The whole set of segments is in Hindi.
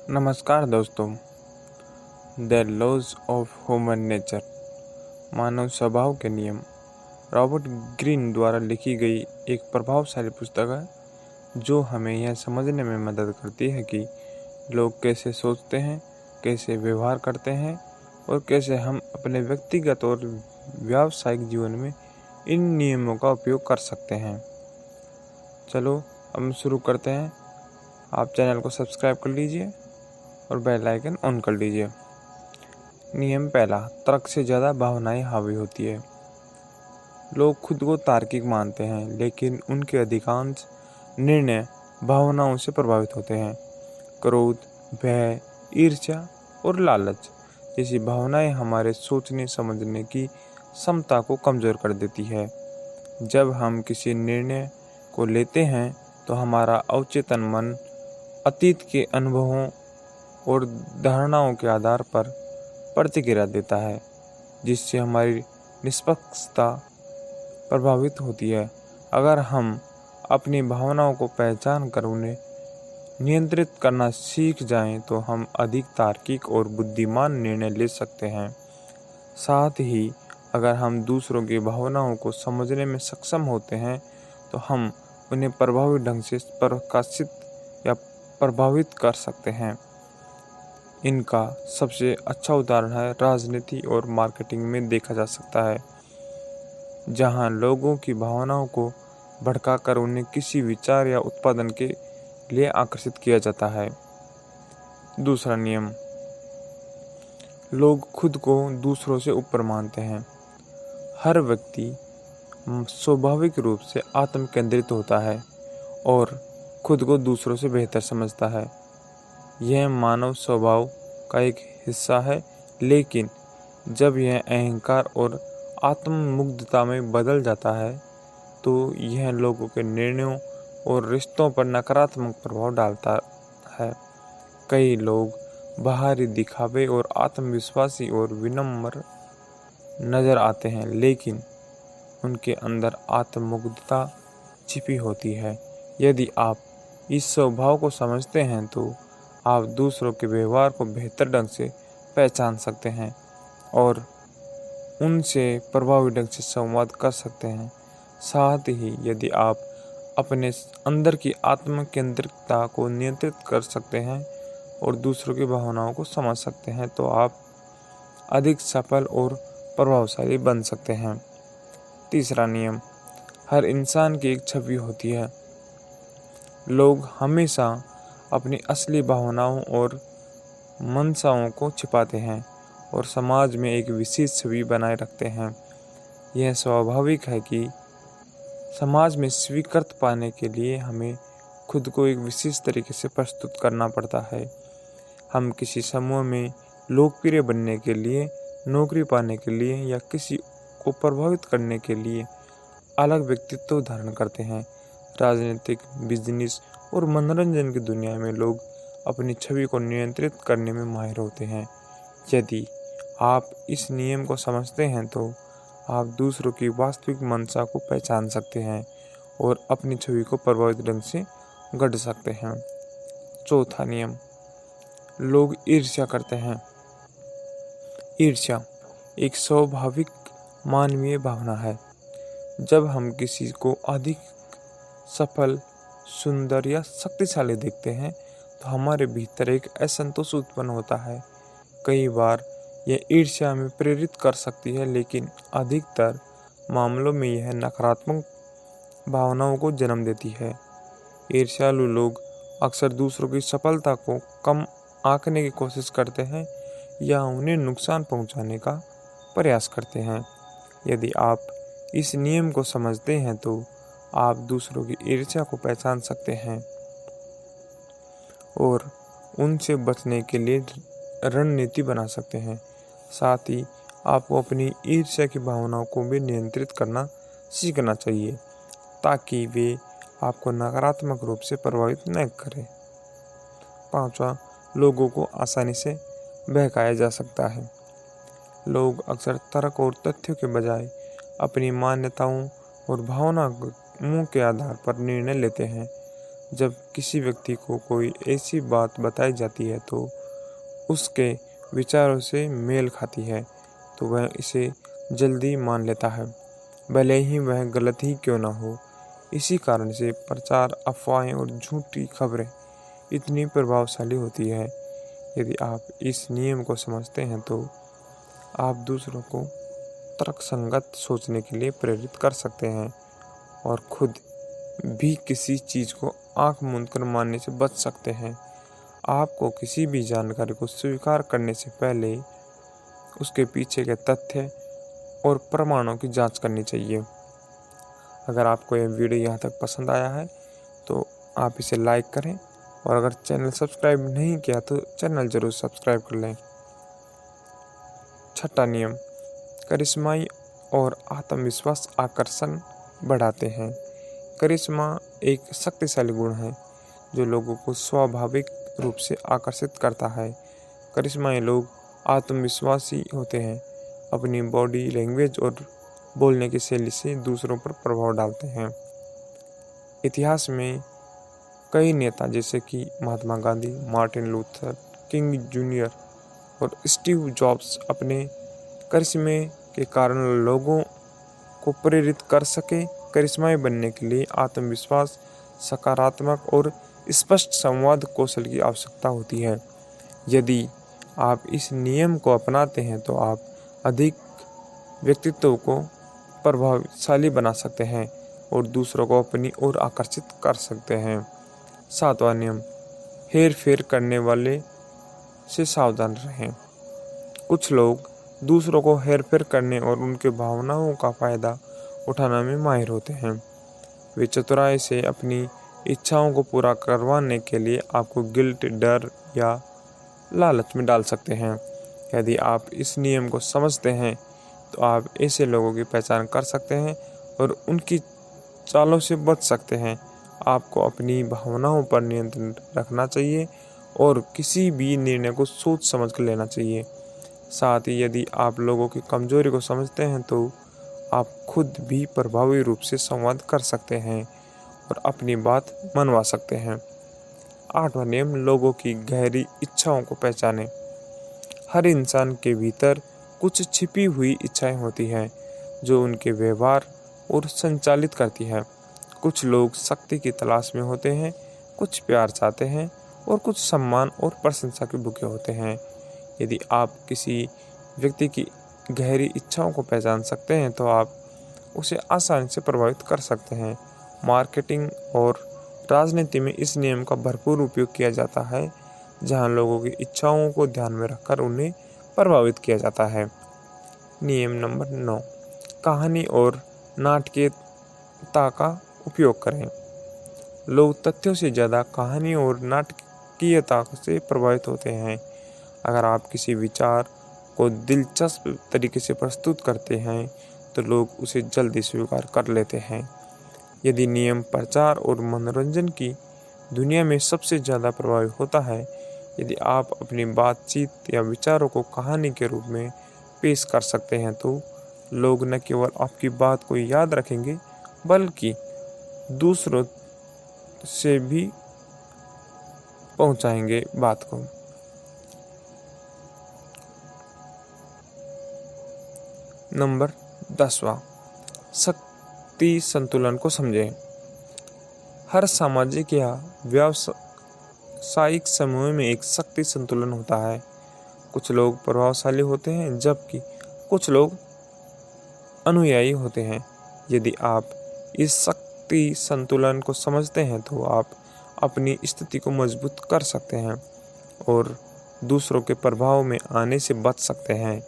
नमस्कार दोस्तों। The laws of human nature, मानव स्वभाव के नियम, रॉबर्ट ग्रीन द्वारा लिखी गई एक प्रभावशाली पुस्तक है जो हमें यह समझने में मदद करती है कि लोग कैसे सोचते हैं, कैसे व्यवहार करते हैं और कैसे हम अपने व्यक्तिगत और व्यावसायिक जीवन में इन नियमों का उपयोग कर सकते हैं। चलो हम शुरू करते हैं। आप चैनल को सब्सक्राइब कर लीजिए और बेल आइकन ऑन कर लीजिए। नियम पहला, तर्क से ज़्यादा भावनाएं हावी होती है। लोग खुद को तार्किक मानते हैं, लेकिन उनके अधिकांश निर्णय भावनाओं से प्रभावित होते हैं। क्रोध, भय, ईर्ष्या और लालच जैसी भावनाएं हमारे सोचने समझने की क्षमता को कमज़ोर कर देती है। जब हम किसी निर्णय को लेते हैं तो हमारा अवचेतन मन अतीत के अनुभवों और धारणाओं के आधार पर प्रतिक्रिया देता है, जिससे हमारी निष्पक्षता प्रभावित होती है। अगर हम अपनी भावनाओं को पहचान कर उन्हें नियंत्रित करना सीख जाएं, तो हम अधिक तार्किक और बुद्धिमान निर्णय ले सकते हैं। साथ ही अगर हम दूसरों की भावनाओं को समझने में सक्षम होते हैं, तो हम उन्हें प्रभावी ढंग से प्रकाशित या प्रभावित कर सकते हैं। इनका सबसे अच्छा उदाहरण है राजनीति और मार्केटिंग में देखा जा सकता है, जहां लोगों की भावनाओं को भड़काकर उन्हें किसी विचार या उत्पादन के लिए आकर्षित किया जाता है। दूसरा नियम, लोग खुद को दूसरों से ऊपर मानते हैं। हर व्यक्ति स्वाभाविक रूप से आत्म केंद्रित होता है और खुद को दूसरों से बेहतर समझता है। यह मानव स्वभाव का एक हिस्सा है, लेकिन जब यह अहंकार और आत्ममुग्धता में बदल जाता है, तो यह लोगों के निर्णयों और रिश्तों पर नकारात्मक प्रभाव डालता है। कई लोग बाहरी दिखावे और आत्मविश्वासी और विनम्र नजर आते हैं, लेकिन उनके अंदर आत्ममुग्धता छिपी होती है। यदि आप इस स्वभाव को समझते हैं, तो आप दूसरों के व्यवहार को बेहतर ढंग से पहचान सकते हैं और उनसे प्रभावी ढंग से संवाद कर सकते हैं। साथ ही यदि आप अपने अंदर की आत्म केंद्रितता को नियंत्रित कर सकते हैं और दूसरों की भावनाओं को समझ सकते हैं, तो आप अधिक सफल और प्रभावशाली बन सकते हैं। तीसरा नियम, हर इंसान की एक छवि होती है। लोग हमेशा अपनी असली भावनाओं और मंशाओं को छिपाते हैं और समाज में एक विशेष छवि बनाए रखते हैं। यह स्वाभाविक है कि समाज में स्वीकृत पाने के लिए हमें खुद को एक विशेष तरीके से प्रस्तुत करना पड़ता है। हम किसी समूह में लोकप्रिय बनने के लिए, नौकरी पाने के लिए या किसी को प्रभावित करने के लिए अलग व्यक्तित्व धारण करते हैं। राजनीतिक, बिजनेस और मनोरंजन की दुनिया में लोग अपनी छवि को नियंत्रित करने में माहिर होते हैं। यदि आप इस नियम को समझते हैं, तो आप दूसरों की वास्तविक मंशा को पहचान सकते हैं और अपनी छवि को प्रभावित ढंग से गढ़ सकते हैं। चौथा नियम, लोग ईर्ष्या करते हैं। ईर्ष्या एक स्वाभाविक मानवीय भावना है। जब हम किसी को अधिक सफल, सुंदर या शक्तिशाली देखते हैं, तो हमारे भीतर एक असंतोष उत्पन्न होता है। कई बार यह ईर्ष्या में प्रेरित कर सकती है, लेकिन अधिकतर मामलों में यह नकारात्मक भावनाओं को जन्म देती है। ईर्ष्यालु लोग अक्सर दूसरों की सफलता को कम आंकने की कोशिश करते हैं या उन्हें नुकसान पहुंचाने का प्रयास करते हैं। यदि आप इस नियम को समझते हैं, तो आप दूसरों की ईर्ष्या को पहचान सकते हैं और उनसे बचने के लिए रणनीति बना सकते हैं। साथ ही आपको अपनी ईर्ष्या की भावनाओं को भी नियंत्रित करना सीखना चाहिए, ताकि वे आपको नकारात्मक रूप से प्रभावित न करें। पांचवा, लोगों को आसानी से बहकाया जा सकता है। लोग अक्सर तर्क और तथ्यों के बजाय अपनी मान्यताओं और भावनाओं के आधार पर निर्णय लेते हैं। जब किसी व्यक्ति को कोई ऐसी बात बताई जाती है तो उसके विचारों से मेल खाती है तो वह इसे जल्दी मान लेता है, भले ही वह गलत ही क्यों ना हो। इसी कारण से प्रचार, अफवाहें और झूठी खबरें इतनी प्रभावशाली होती है। यदि आप इस नियम को समझते हैं तो आप दूसरों को तर्कसंगत सोचने के लिए प्रेरित कर सकते हैं और खुद भी किसी चीज़ को आंख मूंद कर मानने से बच सकते हैं। आपको किसी भी जानकारी को स्वीकार करने से पहले उसके पीछे के तथ्य और प्रमाणों की जांच करनी चाहिए। अगर आपको यह वीडियो यहाँ तक पसंद आया है तो आप इसे लाइक करें और अगर चैनल सब्सक्राइब नहीं किया तो चैनल जरूर सब्सक्राइब कर लें। छठा नियम, करिश्माई और आत्मविश्वास आकर्षण बढ़ाते हैं। करिश्मा एक शक्तिशाली गुण है जो लोगों को स्वाभाविक रूप से आकर्षित करता है। करिश्माई लोग आत्मविश्वासी होते हैं, अपनी बॉडी लैंग्वेज और बोलने की शैली से दूसरों पर प्रभाव डालते हैं। इतिहास में कई नेता जैसे कि Mahatma Gandhi, Martin Luther King junior और स्टीव जॉब्स अपने करिश्मे के कारण लोगों को प्रेरित कर सके। करिश्माई बनने के लिए आत्मविश्वास, सकारात्मक और स्पष्ट संवाद कौशल की आवश्यकता होती है। यदि आप इस नियम को अपनाते हैं तो आप अधिक व्यक्तित्व को प्रभावशाली बना सकते हैं और दूसरों को अपनी ओर आकर्षित कर सकते हैं। सातवां नियम, हेर फेर करने वाले से सावधान रहें। कुछ लोग दूसरों को हेर फेर करने और उनके भावनाओं का फायदा उठाने में माहिर होते हैं। वे चतुराई से अपनी इच्छाओं को पूरा करवाने के लिए आपको गिल्ट, डर या लालच में डाल सकते हैं। यदि आप इस नियम को समझते हैं तो आप ऐसे लोगों की पहचान कर सकते हैं और उनकी चालों से बच सकते हैं। आपको अपनी भावनाओं पर नियंत्रण रखना चाहिए और किसी भी निर्णय को सोच समझ कर लेना चाहिए। साथ ही यदि आप लोगों की कमजोरी को समझते हैं तो आप खुद भी प्रभावी रूप से संवाद कर सकते हैं और अपनी बात मनवा सकते हैं। आठवां नियम, लोगों की गहरी इच्छाओं को पहचानें। हर इंसान के भीतर कुछ छिपी हुई इच्छाएं होती हैं जो उनके व्यवहार और संचालित करती है। कुछ लोग शक्ति की तलाश में होते हैं, कुछ प्यार चाहते हैं और कुछ सम्मान और प्रशंसा के भूखे होते हैं। यदि आप किसी व्यक्ति की गहरी इच्छाओं को पहचान सकते हैं तो आप उसे आसानी से प्रभावित कर सकते हैं। मार्केटिंग और राजनीति में इस नियम का भरपूर उपयोग किया जाता है, जहां लोगों की इच्छाओं को ध्यान में रखकर उन्हें प्रभावित किया जाता है। नियम नंबर 9, कहानी और नाटकीयता का उपयोग करें। लोग तथ्यों से ज़्यादा कहानी और नाटकीयता से प्रभावित होते हैं। अगर आप किसी विचार को दिलचस्प तरीके से प्रस्तुत करते हैं तो लोग उसे जल्दी स्वीकार कर लेते हैं। यदि नियम प्रचार और मनोरंजन की दुनिया में सबसे ज़्यादा प्रभावी होता है, यदि आप अपनी बातचीत या विचारों को कहानी के रूप में पेश कर सकते हैं तो लोग न केवल आपकी बात को याद रखेंगे बल्कि दूसरों से भी पहुंचाएंगे बात को। नंबर 10वां, शक्ति संतुलन को समझें। हर सामाजिक या व्यावसायिक समूह में एक शक्ति संतुलन होता है। कुछ लोग प्रभावशाली होते हैं जबकि कुछ लोग अनुयायी होते हैं। यदि आप इस शक्ति संतुलन को समझते हैं तो आप अपनी स्थिति को मजबूत कर सकते हैं और दूसरों के प्रभाव में आने से बच सकते हैं।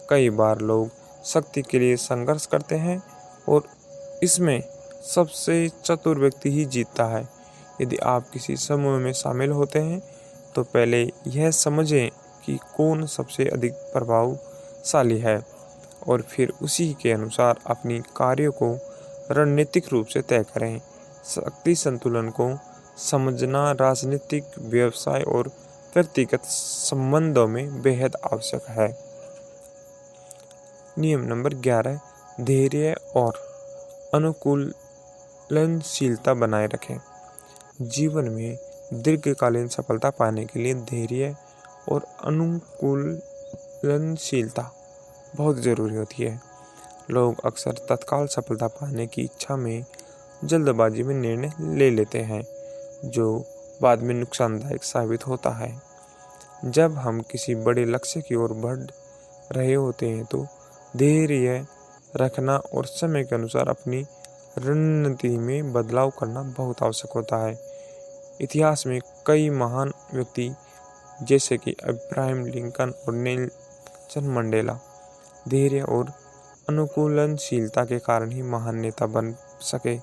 कई बार लोग शक्ति के लिए संघर्ष करते हैं और इसमें सबसे चतुर व्यक्ति ही जीतता है। यदि आप किसी समूह में शामिल होते हैं तो पहले यह समझें कि कौन सबसे अधिक प्रभावशाली है और फिर उसी के अनुसार अपनी कार्यों को रणनीतिक रूप से तय करें। शक्ति संतुलन को समझना राजनीतिक, व्यवसाय और व्यक्तिगत संबंधों में बेहद आवश्यक है। नियम नंबर 11, धैर्य और अनुकूलनशीलता बनाए रखें। जीवन में दीर्घकालीन सफलता पाने के लिए धैर्य और अनुकूलनशीलता बहुत ज़रूरी होती है। लोग अक्सर तत्काल सफलता पाने की इच्छा में जल्दबाजी में निर्णय ले लेते हैं, जो बाद में नुकसानदायक साबित होता है। जब हम किसी बड़े लक्ष्य की ओर बढ़ रहे होते हैं तो धैर्य रखना और समय के अनुसार अपनी रणनीति में बदलाव करना बहुत आवश्यक होता है। इतिहास में कई महान व्यक्ति जैसे कि अब्राहम लिंकन और नेल्सन मंडेला धैर्य और अनुकूलनशीलता के कारण ही महान नेता बन सके।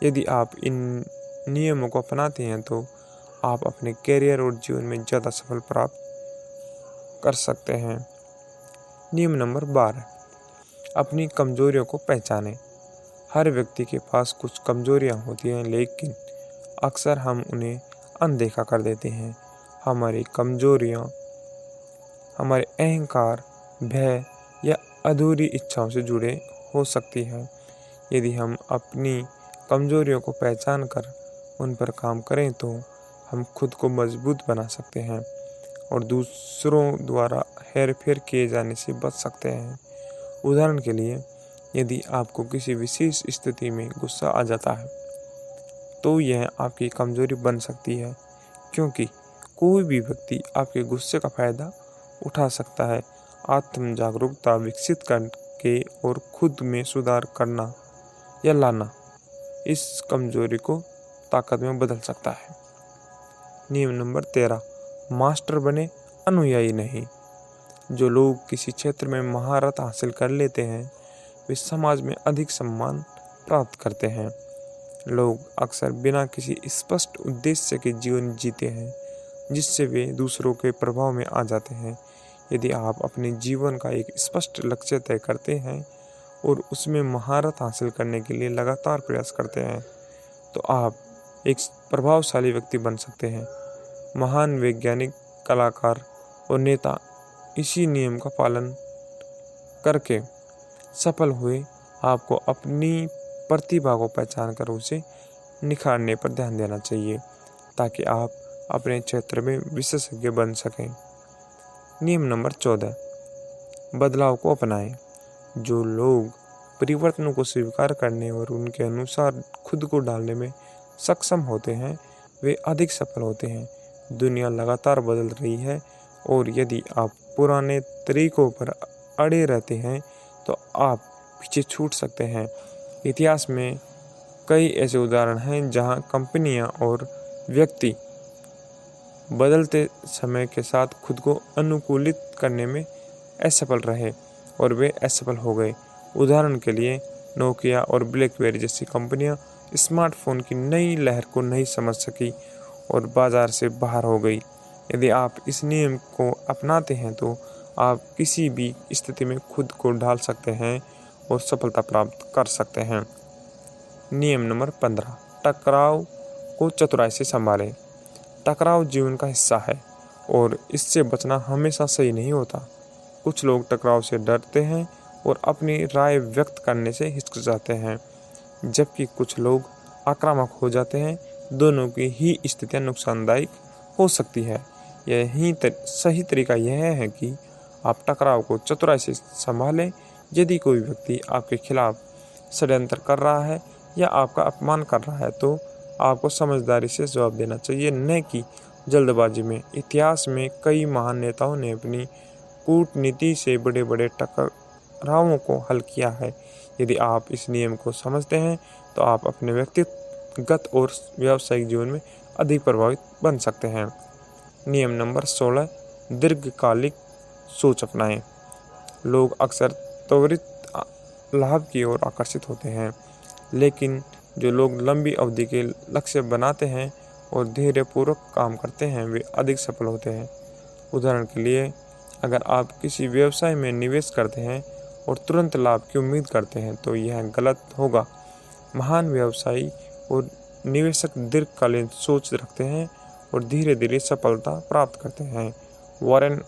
यदि आप इन नियमों को अपनाते हैं तो आप अपने करियर और जीवन में ज़्यादा सफल प्राप्त कर सकते हैं। नियम नंबर 12, अपनी कमजोरियों को पहचानें। हर व्यक्ति के पास कुछ कमजोरियां होती हैं, लेकिन अक्सर हम उन्हें अनदेखा कर देते हैं। हमारी कमजोरियां हमारे अहंकार, भय या अधूरी इच्छाओं से जुड़े हो सकती है। यदि हम अपनी कमजोरियों को पहचान कर उन पर काम करें तो हम खुद को मजबूत बना सकते हैं और दूसरों द्वारा हेरफेर किए जाने से बच सकते हैं। उदाहरण के लिए, यदि आपको किसी विशेष स्थिति में गुस्सा आ जाता है तो यह आपकी कमजोरी बन सकती है, क्योंकि कोई भी व्यक्ति आपके गुस्से का फायदा उठा सकता है। आत्म जागरूकता विकसित करके और खुद में सुधार करना या लाना इस कमजोरी को ताकत में बदल सकता है। नियम नंबर 13, मास्टर बने, अनुयायी नहीं। जो लोग किसी क्षेत्र में महारत हासिल कर लेते हैं वे समाज में अधिक सम्मान प्राप्त करते हैं। लोग अक्सर बिना किसी स्पष्ट उद्देश्य के जीवन जीते हैं, जिससे वे दूसरों के प्रभाव में आ जाते हैं। यदि आप अपने जीवन का एक स्पष्ट लक्ष्य तय करते हैं और उसमें महारत हासिल करने के लिए लगातार प्रयास करते हैं तो आप एक प्रभावशाली व्यक्ति बन सकते हैं। महान वैज्ञानिक, कलाकार और नेता इसी नियम का पालन करके सफल हुए। आपको अपनी प्रतिभा को पहचान कर उसे निखारने पर ध्यान देना चाहिए ताकि आप अपने क्षेत्र में विशेषज्ञ बन सकें। नियम नंबर 14, बदलाव को अपनाएं। जो लोग परिवर्तनों को स्वीकार करने और उनके अनुसार खुद को डालने में सक्षम होते हैं वे अधिक सफल होते हैं। दुनिया लगातार बदल रही है और यदि आप पुराने तरीकों पर अड़े रहते हैं तो आप पीछे छूट सकते हैं। इतिहास में कई ऐसे उदाहरण हैं जहां कंपनियां और व्यक्ति बदलते समय के साथ खुद को अनुकूलित करने में असफल रहे और वे असफल हो गए। उदाहरण के लिए नोकिया और ब्लैकबेरी जैसी कंपनियां स्मार्टफोन की नई लहर को नहीं समझ सकी और बाजार से बाहर हो गई। यदि आप इस नियम को अपनाते हैं तो आप किसी भी स्थिति में खुद को ढाल सकते हैं और सफलता प्राप्त कर सकते हैं। नियम नंबर 15, टकराव को चतुराई से संभालें। टकराव जीवन का हिस्सा है और इससे बचना हमेशा सही नहीं होता। कुछ लोग टकराव से डरते हैं और अपनी राय व्यक्त करने से हिचकिचाते हैं, जबकि कुछ लोग आक्रामक हो जाते हैं। दोनों की ही स्थितियां नुकसानदायक हो सकती है। सही तरीका यह है कि आप टकराव को चतुराई से संभालें। यदि कोई व्यक्ति आपके खिलाफ षड्यंत्र कर रहा है या आपका अपमान कर रहा है तो आपको समझदारी से जवाब देना चाहिए, न कि जल्दबाजी में। इतिहास में कई महान नेताओं ने अपनी कूटनीति से बड़े बड़े टकरावों को हल किया है। यदि आप इस नियम को समझते हैं तो आप अपने व्यक्तिगत और व्यावसायिक जीवन में अधिक प्रभावित बन सकते हैं। नियम नंबर 16, दीर्घकालिक सोच अपनाएं। लोग अक्सर त्वरित लाभ की ओर आकर्षित होते हैं, लेकिन जो लोग लंबी अवधि के लक्ष्य बनाते हैं और धैर्यपूर्वक काम करते हैं वे अधिक सफल होते हैं। उदाहरण के लिए, अगर आप किसी व्यवसाय में निवेश करते हैं और तुरंत लाभ की उम्मीद करते हैं तो यह गलत होगा। महान व्यवसायी और निवेशक दीर्घकालीन सोच रखते हैं और धीरे धीरे सफलता प्राप्त करते हैं। वॉरेन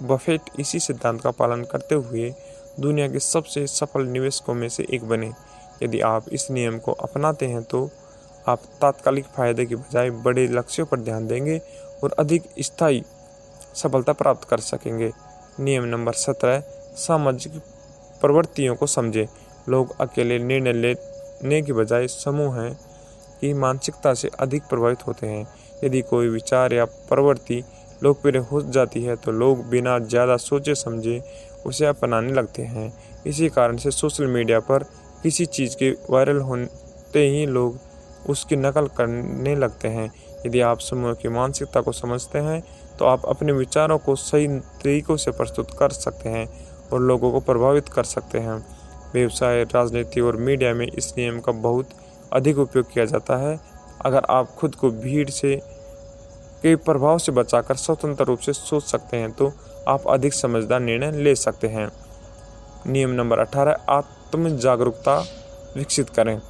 बफेट इसी सिद्धांत का पालन करते हुए दुनिया के सबसे सफल निवेशकों में से एक बने। यदि आप इस नियम को अपनाते हैं तो आप तात्कालिक फायदे की बजाय बड़े लक्ष्यों पर ध्यान देंगे और अधिक स्थायी सफलता प्राप्त कर सकेंगे। नियम नंबर 17, सामाजिक प्रवृत्तियों को समझें। लोग अकेले निर्णय लेने की बजाय समूह की मानसिकता से अधिक प्रभावित होते हैं। यदि कोई विचार या प्रवृत्ति लोकप्रिय हो जाती है तो लोग बिना ज़्यादा सोचे समझे उसे अपनाने लगते हैं। इसी कारण से सोशल मीडिया पर किसी चीज़ के वायरल होते ही लोग उसकी नकल करने लगते हैं। यदि आप समूह की मानसिकता को समझते हैं तो आप अपने विचारों को सही तरीकों से प्रस्तुत कर सकते हैं और लोगों को प्रभावित कर सकते हैं। व्यवसाय, राजनीति और मीडिया में इस नियम का बहुत अधिक उपयोग किया जाता है। अगर आप खुद को भीड़ के प्रभाव से बचाकर स्वतंत्र रूप से सोच सकते हैं तो आप अधिक समझदार निर्णय ले सकते हैं। नियम नंबर 18, आत्म जागरूकता विकसित करें।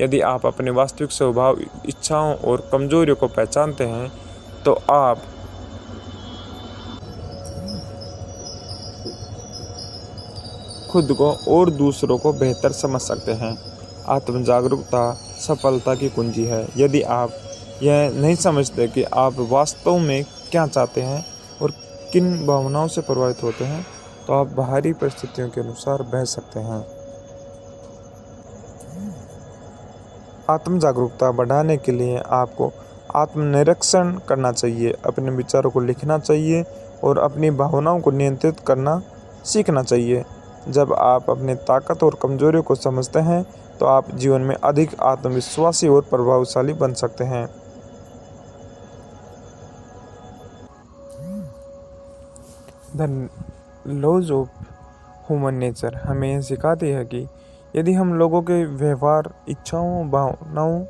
यदि आप अपने वास्तविक स्वभाव, इच्छाओं और कमजोरियों को पहचानते हैं तो आप खुद को और दूसरों को बेहतर समझ सकते हैं। आत्म जागरूकता सफलता की कुंजी है। यदि आप यह नहीं समझते कि आप वास्तव में क्या चाहते हैं और किन भावनाओं से प्रभावित होते हैं तो आप बाहरी परिस्थितियों के अनुसार बह सकते हैं। आत्म जागरूकता बढ़ाने के लिए आपको आत्मनिरीक्षण करना चाहिए, अपने विचारों को लिखना चाहिए और अपनी भावनाओं को नियंत्रित करना सीखना चाहिए। जब आप अपनी ताकत और कमजोरियों को समझते हैं तो आप जीवन में अधिक आत्मविश्वासी और प्रभावशाली बन सकते हैं। The laws of human nature हमें यह सिखाती है कि यदि हम लोगों के व्यवहार, इच्छाओं, भावनाओं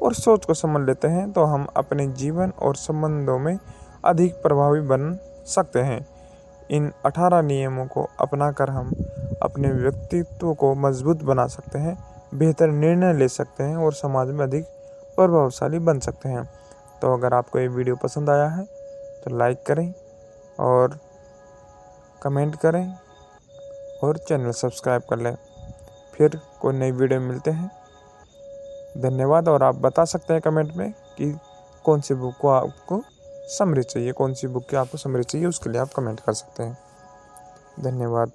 और सोच को समझ लेते हैं तो हम अपने जीवन और संबंधों में अधिक प्रभावी बन सकते हैं। इन 18 नियमों को अपनाकर हम अपने व्यक्तित्व को मजबूत बना सकते हैं, बेहतर निर्णय ले सकते हैं और समाज में अधिक प्रभावशाली बन सकते हैं। तो अगर आपको ये वीडियो पसंद आया है तो लाइक करें और कमेंट करें और चैनल सब्सक्राइब कर लें। फिर कोई नई वीडियो में मिलते हैं। धन्यवाद। और आप बता सकते हैं कमेंट में कि कौन सी बुक को आपको समरी चाहिए, कौन सी बुक की आपको समरी चाहिए, उसके लिए आप कमेंट कर सकते हैं। धन्यवाद।